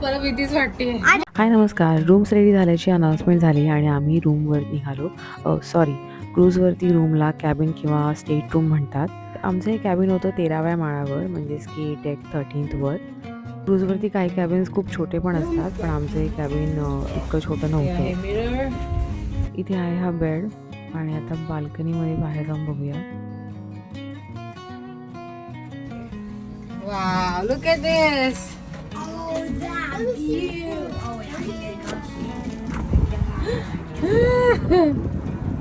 मला भीतीच वाटते. हाय नमस्कार. रूम्स रेडी झाल्याची अनाउन्समेंट झाली आणि आम्ही रूमवर निघालो. सॉरी, क्रूजवरती रूमला कॅबिन किंवा स्टेट रूम म्हणतात. आमचं हे कॅबिन होतं 13व्या माळ्यावर, म्हणजेच की डेक 13th क्रूजवरती काही कॅबिन्स खूप छोटे पण असतात, पण आमचं हे कॅबिन इतकं छोटं नव्हतं. मिरर इथे आहे हा बेड आणि आता बाल्कनीमध्ये बाहेर जाऊन बघूया. Wow, look at this.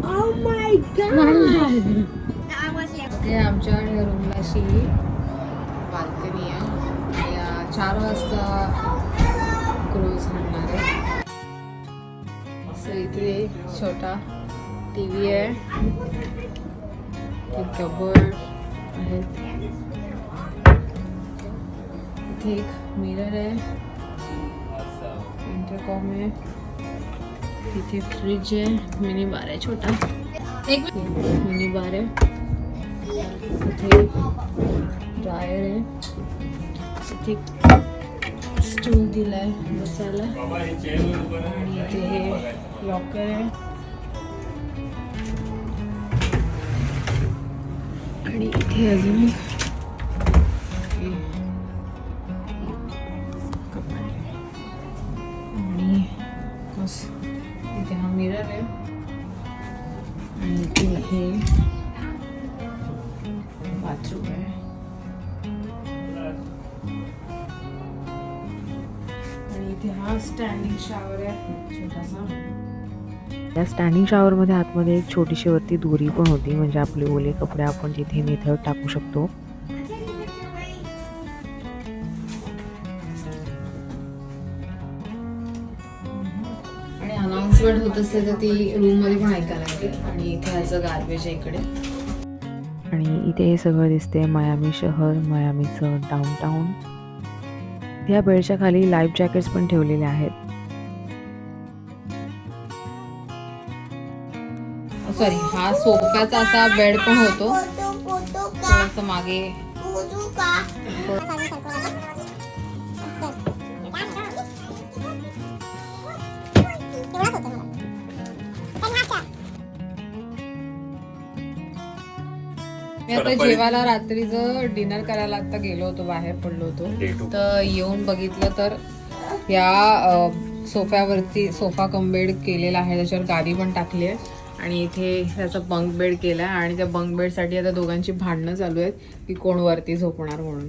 Oh my god! ते आमच्या रूमला अशी बाल्कनी आहे आणि 4 वाजता क्रूज म्हणणार आहे. सो इथे छोटा टीव्ही आहे, कबर्ड आहे, इथे एक मिरर आहे, इंटरकॉम आहे, तिथे फ्रीज आहे, मिनी बार आहे छोटा, एक मिनी बार आहे, इथे ड्रायर आहे, इथे स्टूल दिलाय बसायला आणि इथे हे लॉकर आहे आणि इथे अजून हे कपाट आहे आणि कस इथे हा मिरर आहे आणि इथे हे बाथरूम आहे. आणि इथे हा स्टँडिंग शॉवर आहे छोटासा. त्या स्टँडिंग शॉवरमध्ये आतमध्ये एक छोटीशी वरती दोरी पण होती, म्हणजे आपले ओले कपडे आपण तिथे निथळत टाकू शकतो. आणि अनाउन्समेंट होत असते तर ती रूम मध्ये पण ऐकायला येते. आणि इथे ह्याचं गार्बेज आहे इकडे. आणि इथे हे सगळं दिसते मायामी शहर, मायामीचं डाऊनटाऊन. या बेडच्या खाली लाईफ जॅकेट्स पण ठेवलेले आहेत. सॉरी, हा सोफ्याचा असा बेड पण होतो, थोडंसं मागे. मी आता जेवायला रात्रीचं डिनर करायला आता गेलो होतो, बाहेर पडलो होतो, तर येऊन बघितलं तर या सोफ्यावरती सोफा कम बेड केलेला आहे, त्याच्यावर गादी पण टाकली आहे आणि इथे त्याचा बंक बेड केला आहे आणि त्या बंक बेडसाठी आता दोघांची भांडणं चालू आहेत की कोण वरती झोपणार म्हणून.